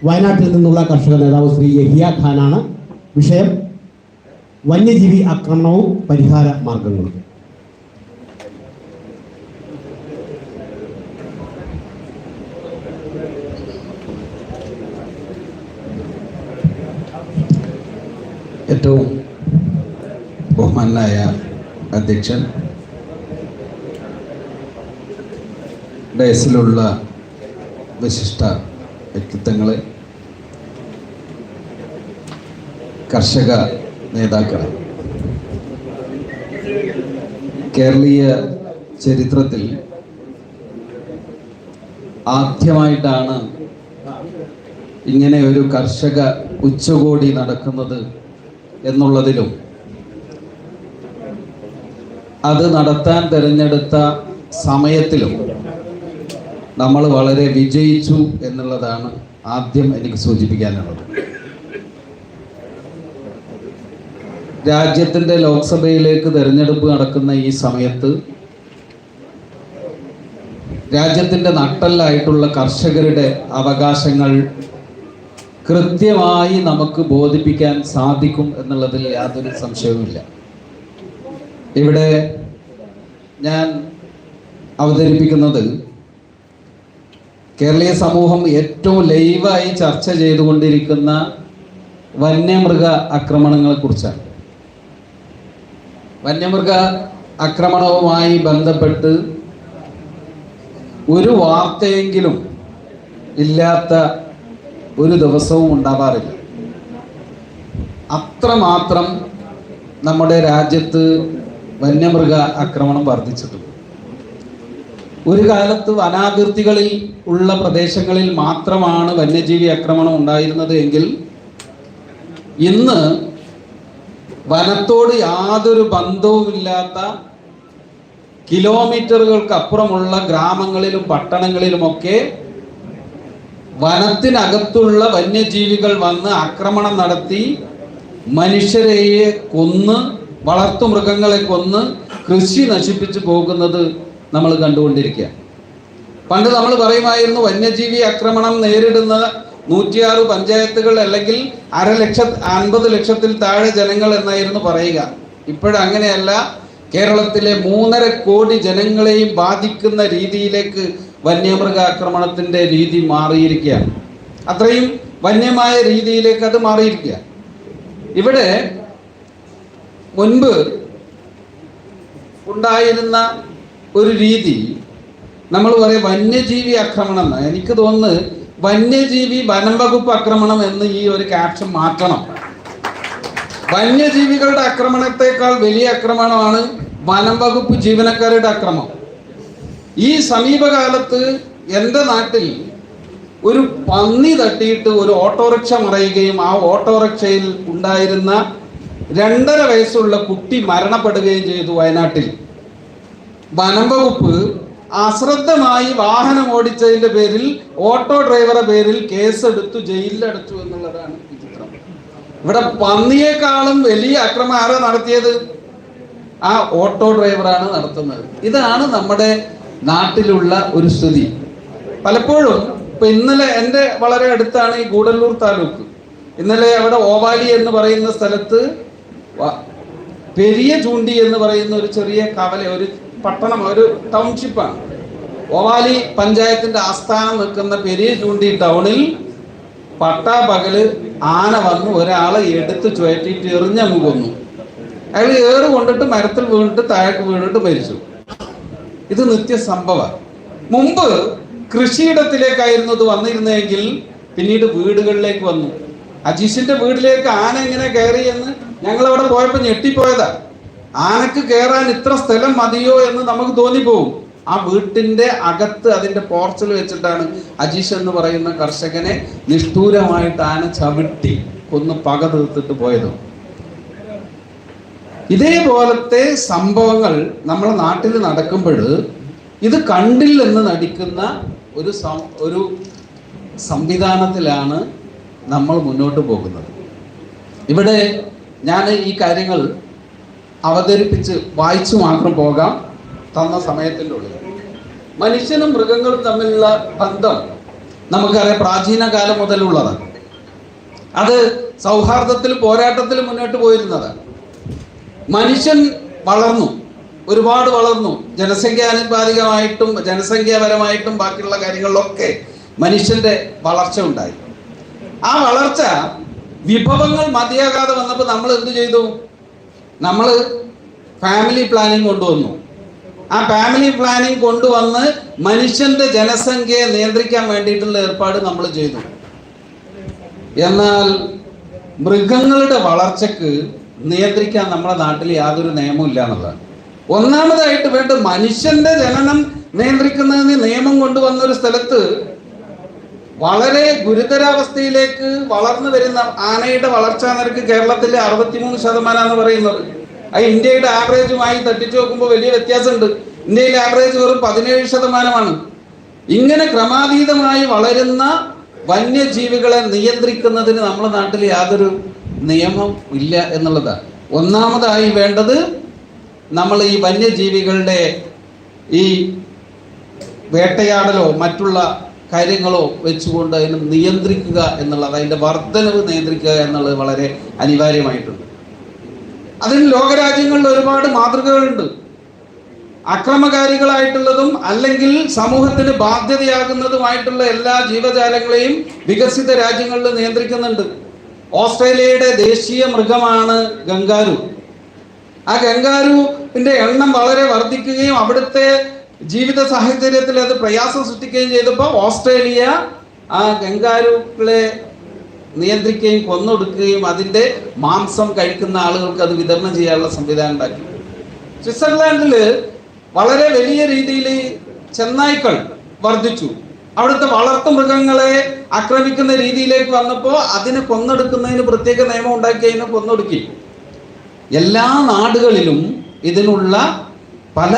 വയനാട്ടിൽ നിന്നുള്ള കർഷക നേതാവ് ശ്രീ യഹിയ ഖാനാണ്. വിഷയം വന്യജീവി ആക്രമണവും പരിഹാര മാർഗങ്ങളും. ഏറ്റവും ബഹുമാനായ അധ്യക്ഷൻ, ഡയസിലുള്ള വിശിഷ്ട വ്യക്തിത്വങ്ങളെ, കർഷക നേതാക്കളെ, കേരളീയ ചരിത്രത്തിൽ ആദ്യമായിട്ടാണ് ഇങ്ങനെ ഒരു കർഷക ഉച്ചകോടി നടക്കുന്നത് എന്നുള്ളതിലും അത് നടത്താൻ തിരഞ്ഞെടുത്ത സമയത്തിലും നമ്മൾ വളരെ വിജയിച്ചു എന്നുള്ളതാണ് ആദ്യം എനിക്ക് സൂചിപ്പിക്കാനുള്ളത്. രാജ്യത്തിൻ്റെ ലോക്സഭയിലേക്ക് തിരഞ്ഞെടുപ്പ് നടക്കുന്ന ഈ സമയത്ത് രാജ്യത്തിൻ്റെ നട്ടെല്ലായിട്ടുള്ള കർഷകരുടെ അവകാശങ്ങൾ കൃത്യമായി നമുക്ക് ബോധിപ്പിക്കാൻ സാധിക്കും എന്നുള്ളതിൽ യാതൊരു സംശയവുമില്ല. ഇവിടെ ഞാൻ അവതരിപ്പിക്കുന്നത് കേരളീയ സമൂഹം ഏറ്റവും ലൈവായി ചർച്ച ചെയ്തുകൊണ്ടിരിക്കുന്ന വന്യമൃഗ ആക്രമണങ്ങളെക്കുറിച്ചാണ്. വന്യമൃഗ ആക്രമണവുമായി ബന്ധപ്പെട്ട് ഒരു വാർത്തയെങ്കിലും ഇല്ലാത്ത ഒരു ദിവസവും ഉണ്ടാവാറില്ല. അത്രമാത്രം നമ്മുടെ രാജ്യത്ത് വന്യമൃഗ ആക്രമണം വർദ്ധിച്ചിട്ടുണ്ട്. ഒരു കാലത്ത് വനാതിർത്തികളിൽ ഉള്ള പ്രദേശങ്ങളിൽ മാത്രമാണ് വന്യജീവി ആക്രമണം ഉണ്ടായിരുന്നത് എങ്കിൽ ഇന്ന് വനത്തോട് യാതൊരു ബന്ധവുമില്ലാത്ത കിലോമീറ്ററുകൾക്കപ്പുറമുള്ള ഗ്രാമങ്ങളിലും പട്ടണങ്ങളിലുമൊക്കെ വനത്തിനകത്തുള്ള വന്യജീവികൾ വന്ന് ആക്രമണം നടത്തി മനുഷ്യരെ കൊന്ന്, വളർത്തുമൃഗങ്ങളെ കൊന്ന് കൃഷി നശിപ്പിച്ചു പോകുന്നത് നമ്മൾ കണ്ടുകൊണ്ടിരിക്കുക. പണ്ട് നമ്മൾ പറയുമായിരുന്നു വന്യജീവി ആക്രമണം നേരിടുന്ന 106 പഞ്ചായത്തുകൾ അല്ലെങ്കിൽ 50 ലക്ഷത്തിൽ താഴെ ജനങ്ങൾ എന്നായിരുന്നു പറയുക. ഇപ്പോഴങ്ങനെയല്ല. കേരളത്തിലെ 3.5 കോടി ജനങ്ങളെയും ബാധിക്കുന്ന രീതിയിലേക്ക് വന്യമൃഗ ആക്രമണത്തിൻ്റെ രീതി മാറിയിരിക്കുകയാണ്. അത്രയും വന്യമായ രീതിയിലേക്ക് അത് മാറിയിരിക്കുക. ഇവിടെ മുൻപ് ഉണ്ടായിരുന്ന ഒരു രീതി നമ്മൾ പറയും വന്യജീവി ആക്രമണം എന്ന്. എനിക്ക് തോന്നുന്നു വന്യജീവി വനം വകുപ്പ് ആക്രമണം എന്ന് ഈ ഒരു ക്യാപ്ഷൻ മാറ്റണം. വന്യജീവികളുടെ ആക്രമണത്തെക്കാൾ വലിയ ആക്രമണമാണ് വനം വകുപ്പ് ജീവനക്കാരുടെ ആക്രമണം. ഈ സമീപകാലത്ത് എൻ്റെ നാട്ടിൽ ഒരു പന്നി തട്ടിയിട്ട് ഒരു ഓട്ടോറിക്ഷ മറിയുകയും ആ ഓട്ടോറിക്ഷയിൽ ഉണ്ടായിരുന്ന 2.5 വയസ്സുള്ള കുട്ടി മരണപ്പെടുകയും ചെയ്തു വയനാട്ടിൽ. വനം വകുപ്പ് അശ്രദ്ധമായി വാഹനം ഓടിച്ചതിൻ്റെ പേരിൽ ഓട്ടോ ഡ്രൈവറുടെ പേരിൽ കേസെടുത്തു, ജയിലിലടച്ചു എന്നുള്ളതാണ് ചിത്രം. ഇവിടെ പന്നിയേക്കാളും വലിയ ആക്രമണം ആരാ നടത്തിയത്? ആ ഓട്ടോ ഡ്രൈവറാണ് നടത്തുന്നത്. ഇതാണ് നമ്മുടെ നാട്ടിലുള്ള ഒരു സ്ഥിതി. പലപ്പോഴും ഇപ്പൊ ഇന്നലെ എൻ്റെ വളരെ അടുത്താണ് ഈ ഗൂഡല്ലൂർ താലൂക്ക്. ഇന്നലെ അവിടെ ഓവാലി എന്ന് പറയുന്ന സ്ഥലത്ത് പെരിയ ചൂണ്ടി എന്ന് പറയുന്ന ഒരു ചെറിയ കവല, ഒരു പട്ടണം, ഒരു ടൗൺഷിപ്പാണ്. ഓവാലി പഞ്ചായത്തിന്റെ ആസ്ഥാനം നിൽക്കുന്ന പെരിയ ചൂണ്ടി ടൗണിൽ പട്ടാപകല് ആന വന്ന് ഒരാളെ എടുത്ത് ചുഴറ്റിയിട്ട് എറിഞ്ഞങ്ങ് കൊന്നു. അയാൾ ഏറ് കൊണ്ടിട്ട് മരത്തിൽ വീണിട്ട് താഴേക്ക് വീണിട്ട് മരിച്ചു. ഇത് നിത്യസംഭവം. മുമ്പ് കൃഷിയിടത്തിലേക്കായിരുന്നു ഇത് വന്നിരുന്നെങ്കിൽ പിന്നീട് വീടുകളിലേക്ക് വന്നു. അജീഷിന്റെ വീട്ടിലേക്ക് ആന എങ്ങനെ കയറി എന്ന് ഞങ്ങളവിടെ പോയപ്പോൾ ഞെട്ടിപ്പോയതാ. ആനക്ക് കയറാൻ ഇത്ര സ്ഥലം മതിയോ എന്ന് നമുക്ക് തോന്നിപ്പോവും. ആ വീട്ടിന്റെ അകത്ത് അതിന്റെ പോർച്ചിൽ വെച്ചിട്ടാണ് അജീഷ് എന്ന് പറയുന്ന കർഷകനെ നിഷ്ഠൂരമായിട്ട് ആന ചവിട്ടി കൊന്ന് പക തീർത്തിട്ട് പോയത്. ഇതേപോലത്തെ സംഭവങ്ങൾ നമ്മുടെ നാട്ടിൽ നടക്കുമ്പോൾ ഇത് കണ്ടില്ലെന്ന് നടിക്കുന്ന ഒരു സംവിധാനത്തിലാണ് നമ്മൾ മുന്നോട്ട് പോകുന്നത്. ഇവിടെ ഞാൻ ഈ കാര്യങ്ങൾ അവതരിപ്പിച്ച് വായിച്ചു മാത്രം പോകാം തന്ന സമയത്തിൻ്റെ ഉള്ളിൽ. മനുഷ്യനും മൃഗങ്ങളും തമ്മിലുള്ള ബന്ധം നമുക്കറിയാം പ്രാചീന കാലം മുതലുള്ളതാണ്. അത് സൗഹാർദ്ദത്തിൽ പോരാട്ടത്തിൽ മുന്നോട്ട് പോയിരുന്നതാണ്. മനുഷ്യൻ വളർന്നു, ഒരുപാട് വളർന്നു. ജനസംഖ്യാനുപാതികമായിട്ടും ജനസംഖ്യാപരമായിട്ടും ബാക്കിയുള്ള കാര്യങ്ങളിലൊക്കെ മനുഷ്യന്റെ വളർച്ച ഉണ്ടായി. ആ വളർച്ച വിഭവങ്ങൾ മതിയാകാതെ വന്നപ്പോൾ നമ്മൾ എന്ത് ചെയ്തു? നമ്മൾ ഫാമിലി പ്ലാനിങ് കൊണ്ടുവന്നു. ആ ഫാമിലി പ്ലാനിങ് കൊണ്ടുവന്ന് മനുഷ്യന്റെ ജനസംഖ്യയെ നിയന്ത്രിക്കാൻ വേണ്ടിയിട്ടുള്ള ഏർപ്പാട് നമ്മൾ ചെയ്തു. എന്നാൽ മൃഗങ്ങളുടെ വളർച്ചക്ക് നിയന്ത്രിക്കാൻ നമ്മുടെ നാട്ടിൽ യാതൊരു നിയമവും ഇല്ല എന്നുള്ളതാണ്. ഒന്നാമതായിട്ട് വേണ്ട മനുഷ്യന്റെ ജനനം നിയന്ത്രിക്കുന്നതിന് നിയമം കൊണ്ടുവന്ന ഒരു സ്ഥലത്ത് വളരെ ഗുരുതരാവസ്ഥയിലേക്ക് വളർന്നു വരുന്ന ആനയുടെ വളർച്ചാ നിരക്ക് കേരളത്തിലെ 63% എന്ന് പറയുന്നത്. അത് ഇന്ത്യയുടെ ആവറേജുമായി തട്ടിച്ചു നോക്കുമ്പോൾ വലിയ വ്യത്യാസമുണ്ട്. ഇന്ത്യയിലെ ആവറേജ് വെറും 17%. ഇങ്ങനെ ക്രമാതീതമായി വളരുന്ന വന്യജീവികളെ നിയന്ത്രിക്കുന്നതിന് നമ്മുടെ നാട്ടിൽ യാതൊരു നിയമം ഇല്ല എന്നുള്ളതാണ്. ഒന്നാമതായി വേണ്ടത് നമ്മൾ ഈ വന്യജീവികളുടെ ഈ വേട്ടയാടലോ മറ്റുള്ള കാര്യങ്ങളോ വെച്ചുകൊണ്ട് അതിനെ നിയന്ത്രിക്കുക എന്നുള്ളത്, അതിൻ്റെ വർധനവ് നിയന്ത്രിക്കുക എന്നുള്ളത് വളരെ അനിവാര്യമായിട്ടുണ്ട്. അതിന് ലോകരാജ്യങ്ങളിൽ ഒരുപാട് മാതൃകകളുണ്ട്. അക്രമകാരികളായിട്ടുള്ളതും അല്ലെങ്കിൽ സമൂഹത്തിന് ബാധ്യതയാകുന്നതുമായിട്ടുള്ള എല്ലാ ജീവജാലങ്ങളെയും വികസിത രാജ്യങ്ങളിൽ നിയന്ത്രിക്കുന്നുണ്ട്. ഓസ്ട്രേലിയയുടെ ദേശീയ മൃഗമാണ് ഗംഗാരു. ആ ഗംഗാരുവിന്റെ എണ്ണം വളരെ വർദ്ധിക്കുകയും അവിടുത്തെ ജീവിത സാഹചര്യത്തിൽ അത് പ്രയാസം സൃഷ്ടിക്കുകയും ചെയ്തപ്പോൾ ഓസ്ട്രേലിയ ആ ഗംഗാരുക്കളെ നിയന്ത്രിക്കുകയും കൊന്നൊടുക്കുകയും അതിന്റെ മാംസം കഴിക്കുന്ന ആളുകൾക്ക് അത് വിതരണം ചെയ്യാനുള്ള സംവിധാനം ഉണ്ടാക്കി. സ്വിറ്റ്സർലാൻഡിൽ വളരെ വലിയ രീതിയിൽ ചെന്നായ്ക്കൾ വർദ്ധിച്ചു. അവിടുത്തെ വളർത്തു മൃഗങ്ങളെ ആക്രമിക്കുന്ന രീതിയിലേക്ക് വന്നപ്പോൾ അതിനെ കൊന്നൊടുക്കുന്നതിന് പ്രത്യേക നിയമം ഉണ്ടാക്കി അതിനെ കൊന്നൊടുക്കി. എല്ലാ നാടുകളിലും ഇതിനുള്ള പല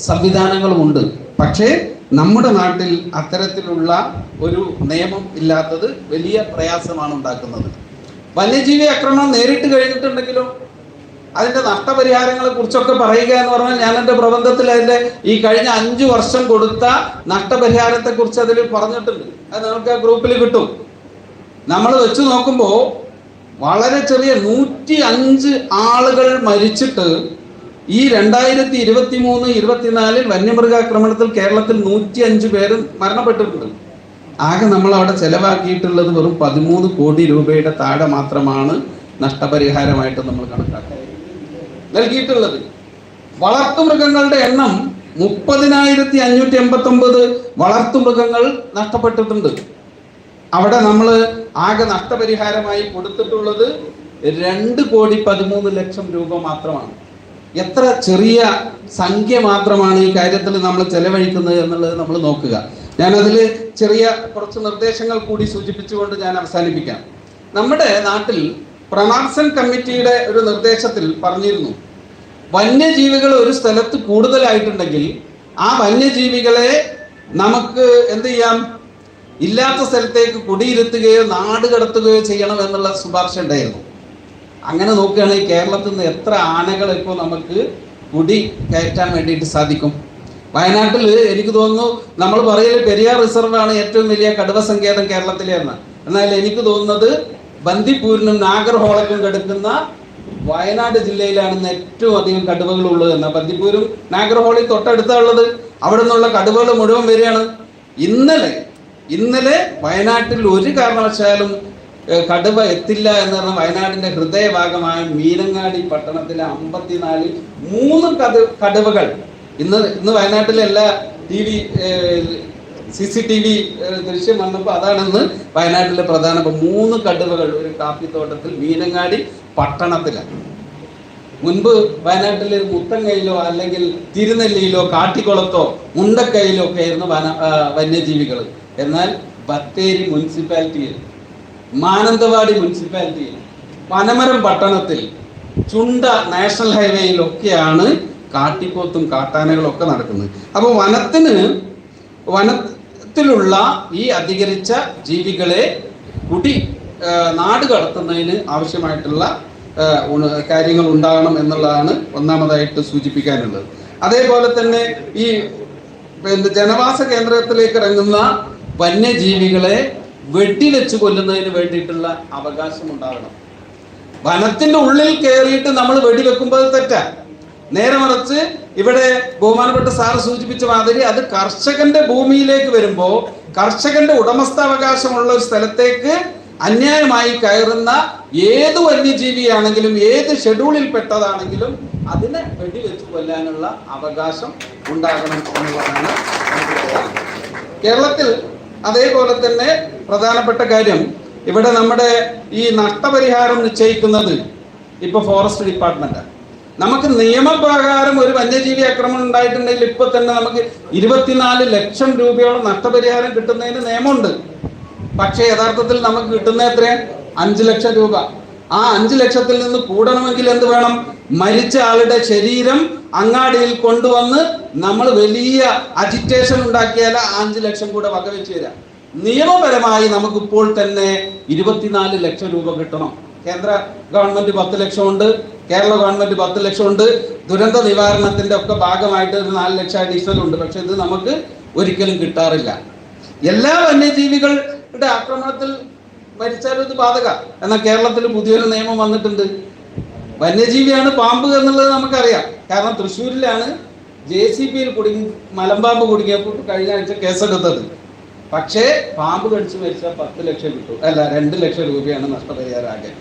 സംവിധാനങ്ങളുമുണ്ട്. പക്ഷേ നമ്മുടെ നാട്ടിൽ അത്തരത്തിലുള്ള ഒരു നിയമം ഇല്ലാത്തത് വലിയ പ്രയാസമാണ് ഉണ്ടാക്കുന്നത്. വന്യജീവി ആക്രമണം നേരിട്ട് കഴിഞ്ഞിട്ടുണ്ടെങ്കിലും അതിന്റെ നഷ്ടപരിഹാരങ്ങളെ കുറിച്ചൊക്കെ പറയുക എന്ന് പറഞ്ഞാൽ ഞാൻ എൻ്റെ പ്രബന്ധത്തിൽ അതിന്റെ ഈ കഴിഞ്ഞ 5 വർഷം കൊടുത്ത നഷ്ടപരിഹാരത്തെ കുറിച്ച് അതിൽ പറഞ്ഞിട്ടുണ്ട്. അത് നമുക്ക് ആ ഗ്രൂപ്പിൽ കിട്ടും. നമ്മൾ വെച്ച് നോക്കുമ്പോൾ വളരെ ചെറിയ 105 ആളുകൾ മരിച്ചിട്ട് ഈ 2023-24 വന്യമൃഗാക്രമണത്തിൽ കേരളത്തിൽ 105 പേര് മരണപ്പെട്ടിട്ടുണ്ട്. ആകെ നമ്മൾ അവിടെ ചെലവാക്കിയിട്ടുള്ളത് വെറും 13 കോടി രൂപയുടെ താഴെ മാത്രമാണ് നഷ്ടപരിഹാരമായിട്ട് നമ്മൾ കണക്കാക്കുന്നത് നൽകിയിട്ടുള്ളത്. വളർത്തുമൃഗങ്ങളുടെ എണ്ണം 30,589 വളർത്തുമൃഗങ്ങൾ നഷ്ടപ്പെട്ടിട്ടുണ്ട്. അവിടെ നമ്മൾ ആകെ നഷ്ടപരിഹാരമായി കൊടുത്തിട്ടുള്ളത് 2,13,00,000 രൂപ മാത്രമാണ്. എത്ര ചെറിയ സംഖ്യ മാത്രമാണ് ഈ കാര്യത്തിൽ നമ്മൾ ചെലവഴിക്കുന്നത് എന്നുള്ളത് നമ്മൾ നോക്കുക. ഞാനതിൽ ചെറിയ കുറച്ച് നിർദ്ദേശങ്ങൾ കൂടി സൂചിപ്പിച്ചുകൊണ്ട് ഞാൻ അവസാനിപ്പിക്കാം. നമ്മുടെ നാട്ടിൽ പ്രണാർസൻ കമ്മിറ്റിയുടെ ഒരു നിർദ്ദേശത്തിൽ പറഞ്ഞിരുന്നു, വന്യജീവികൾ ഒരു സ്ഥലത്ത് കൂടുതലായിട്ടുണ്ടെങ്കിൽ ആ വന്യജീവികളെ നമുക്ക് എന്ത് ചെയ്യാം, ഇല്ലാത്ത സ്ഥലത്തേക്ക് കുടിയിരുത്തുകയോ നാട് കടത്തുകയോ ചെയ്യണം എന്നുള്ള ശുപാർശ ഉണ്ടായിരുന്നു. അങ്ങനെ നോക്കുകയാണെങ്കിൽ കേരളത്തിൽ നിന്ന് എത്ര ആനകൾ ഇപ്പോൾ നമുക്ക് കുടി കയറ്റാൻ വേണ്ടിയിട്ട് സാധിക്കും? വയനാട്ടിൽ എനിക്ക് തോന്നുന്നു നമ്മൾ പറയൽ പെരിയാർ റിസർവാണ് ഏറ്റവും വലിയ കടുവ സങ്കേതം കേരളത്തിലെന്ന്. എന്നാൽ എനിക്ക് തോന്നുന്നത് ബന്ദിപ്പൂരിനും നാഗർഹോളയ്ക്കും കിടക്കുന്ന വയനാട് ജില്ലയിലാണ് ഏറ്റവും അധികം കടുവകൾ ഉള്ളത് എന്ന്. ബന്ദിപ്പൂരും നാഗർഹോളയും തൊട്ടടുത്തുള്ളത്. അവിടെ നിന്നുള്ള കടുവകൾ മുഴുവൻ വരികയാണ്. ഇന്നലെ വയനാട്ടിൽ ഒരു കാരണവശാലും കടുവ എത്തില്ല എന്ന് പറഞ്ഞാൽ വയനാടിന്റെ ഹൃദയഭാഗമായ മീനങ്ങാടി പട്ടണത്തിലെ 54 3 കടുവകൾ ഇന്ന് വയനാട്ടിലെ എല്ലാ CCTV ദൃശ്യം വന്നപ്പോൾ അതാണെന്ന് വയനാട്ടിലെ പ്രധാന 3 കടുവകൾ ഒരു കാപ്പിത്തോട്ടത്തിൽ മീനങ്ങാടി പട്ടണത്തിലാണ്. മുൻപ് വയനാട്ടിൽ മുത്തങ്ങയിലോ അല്ലെങ്കിൽ തിരുനെല്ലിയിലോ കാട്ടിക്കുളത്തോ മുണ്ടക്കയിലോ ഒക്കെ ആയിരുന്നു വന്യജീവികൾ. എന്നാൽ ബത്തേരി മുനിസിപ്പാലിറ്റിയിൽ, മാനന്തവാടി മുനിസിപ്പാലിറ്റിയിൽ, പനമരം പട്ടണത്തിൽ, ചുണ്ട നാഷണൽ ഹൈവേയിലൊക്കെയാണ് കാട്ടിപ്പോത്തും കാട്ടാനകളും ഒക്കെ നടക്കുന്നത്. അപ്പോൾ വനത്തിലുള്ള ഈ അധികരിച്ച ജീവികളെ നാട് കടത്തുന്നതിന് ആവശ്യമായിട്ടുള്ള കാര്യങ്ങൾ ഉണ്ടാകണം എന്നുള്ളതാണ് ഒന്നാമതായിട്ട് സൂചിപ്പിക്കാനുള്ളത്. അതേപോലെ തന്നെ ഈ ജനവാസ കേന്ദ്രത്തിലേക്ക് ഇറങ്ങുന്ന വന്യജീവികളെ വെട്ടിവെച്ച് കൊല്ലുന്നതിന് വേണ്ടിയിട്ടുള്ള അവകാശം ഉണ്ടാകണം. വനത്തിന്റെ ഉള്ളിൽ കയറിയിട്ട് നമ്മൾ വെടിവെക്കുമ്പോൾ അത് തെറ്റാ. നേരെ മറിച്ച് ഇവിടെ ബഹുമാനപ്പെട്ട സാർ സൂചിപ്പിച്ച മാതിരി അത് കർഷകന്റെ ഭൂമിയിലേക്ക് വരുമ്പോൾ കർഷകന്റെ ഉടമസ്ഥാവകാശമുള്ള ഒരു സ്ഥലത്തേക്ക് അന്യായമായി കയറുന്ന ഏത് വന്യജീവിയാണെങ്കിലും ഏത് ഷെഡ്യൂളിൽ പെട്ടതാണെങ്കിലും അതിനെ വെടിവെച്ച് കൊല്ലാനുള്ള അവകാശം ഉണ്ടാകണം എന്നുള്ളതാണ് കേരളത്തിൽ. അതേപോലെ തന്നെ പ്രധാനപ്പെട്ട കാര്യം, ഇവിടെ നമ്മുടെ ഈ നഷ്ടപരിഹാരം നിശ്ചയിക്കുന്നത് ഇപ്പൊ ഫോറസ്റ്റ് ഡിപ്പാർട്ട്മെന്റാണ്. നമുക്ക് നിയമപ്രകാരം ഒരു വന്യജീവി ആക്രമണം ഉണ്ടായിട്ടുണ്ടെങ്കിൽ ഇപ്പൊ തന്നെ നമുക്ക് 24 ലക്ഷം രൂപയോളം നഷ്ടപരിഹാരം കിട്ടുന്നതിന് നിയമമുണ്ട്. പക്ഷേ യഥാർത്ഥത്തിൽ നമുക്ക് കിട്ടുന്ന എത്ര? 5 ലക്ഷം രൂപ. ആ 5 ലക്ഷത്തിൽ നിന്ന് കൂടണമെങ്കിൽ എന്ത് വേണം? മരിച്ച ആളുടെ ശരീരം അങ്ങാടിയിൽ കൊണ്ടുവന്ന് നമ്മൾ വലിയ അജിറ്റേഷൻ ഉണ്ടാക്കിയാൽ 5 ലക്ഷം കൂടെ വകവെച്ച് തരാം. നിയമപരമായി നമുക്കിപ്പോൾ തന്നെ 24 ലക്ഷം രൂപ കിട്ടണം. കേന്ദ്ര ഗവൺമെന്റ് 10 ലക്ഷമുണ്ട്, കേരള ഗവൺമെന്റ് 10 ലക്ഷമുണ്ട്. ദുരന്ത നിവാരണത്തിന്റെ ഒക്കെ ഭാഗമായിട്ട് ഒരു 4 ലക്ഷം അഡീഷണൽ ഉണ്ട്. പക്ഷെ ഇത് നമുക്ക് ഒരിക്കലും കിട്ടാറില്ല. എല്ലാ വന്യജീവികളുടെ ആക്രമണത്തിൽ മരിച്ചാലും ഇത് ബാധക. എന്നാൽ കേരളത്തിൽ പുതിയൊരു നിയമം വന്നിട്ടുണ്ട്. വന്യജീവിയാണ് പാമ്പ് എന്നുള്ളത് നമുക്കറിയാം. കാരണം തൃശ്ശൂരിലാണ് JCBയിൽ കുടുങ്ങി മലമ്പാമ്പ് കുടുങ്ങിയപ്പോൾ കഴിഞ്ഞ ആഴ്ച കേസെടുത്തത്. പക്ഷേ പാമ്പ് കടിച്ച് മരിച്ചാൽ 10 ലക്ഷം കിട്ടും, അല്ല 2 ലക്ഷം രൂപയാണ് നഷ്ടപരിഹാരം ആകെ.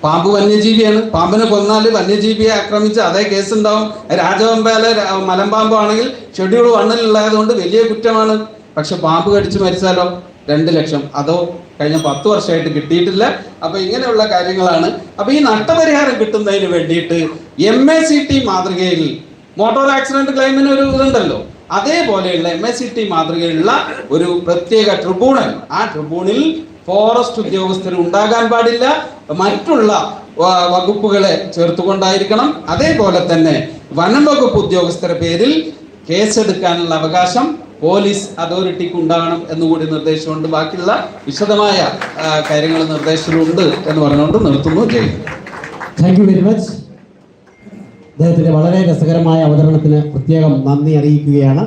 പാമ്പ് വന്യജീവിയാണ്. പാമ്പിനെ കൊന്നാൽ വന്യജീവിയെ ആക്രമിച്ച് അതേ കേസ് ഉണ്ടാവും. രാജവെമ്പാല മലമ്പാമ്പ് ആണെങ്കിൽ ഷെഡ്യൂൾ 1 കൊണ്ട് വലിയ കുറ്റമാണ്. പക്ഷെ പാമ്പ് കടിച്ച് മരിച്ചാലോ 2 ലക്ഷം. അതോ കഴിഞ്ഞ 10 വർഷമായിട്ട് കിട്ടിയിട്ടില്ല. അപ്പൊ ഇങ്ങനെയുള്ള കാര്യങ്ങളാണ്. അപ്പൊ ഈ നഷ്ടപരിഹാരം കിട്ടുന്നതിന് വേണ്ടിയിട്ട് MACT മാതൃകയിൽ മോട്ടോർ ആക്സിഡന്റ് ക്ലെയിമിന് ഒരു ഇതുണ്ടല്ലോ, അതേപോലെയുള്ള MACT മാതൃകയിലുള്ള ഒരു പ്രത്യേക ട്രിബ്യൂണൽ, ആ ട്രിബ്യൂണലിൽ ഫോറസ്റ്റ് ഉദ്യോഗസ്ഥർ ഉണ്ടാകാൻ പാടില്ല, മറ്റുള്ള വകുപ്പുകളെ ചേർത്തുകൊണ്ടായിരിക്കണം. അതേപോലെ തന്നെ വനം വകുപ്പ് ഉദ്യോഗസ്ഥരുടെ പേരിൽ കേസെടുക്കാനുള്ള അവകാശം പോലീസ് അതോറിറ്റിക്ക് ഉണ്ടാകണം എന്നുകൂടി നിർദ്ദേശമുണ്ട്. ബാക്കിയുള്ള വിശദമായ കാര്യങ്ങൾ നിർദ്ദേശത്തിലുണ്ട് എന്ന് പറഞ്ഞുകൊണ്ട് നിർത്തുന്നു. ചെയ്യുന്നു. Thank you very much. അദ്ദേഹത്തിന്റെ വളരെ രസകരമായ അവതരണത്തിന് പ്രത്യേകം നന്ദി അറിയിക്കുകയാണ്.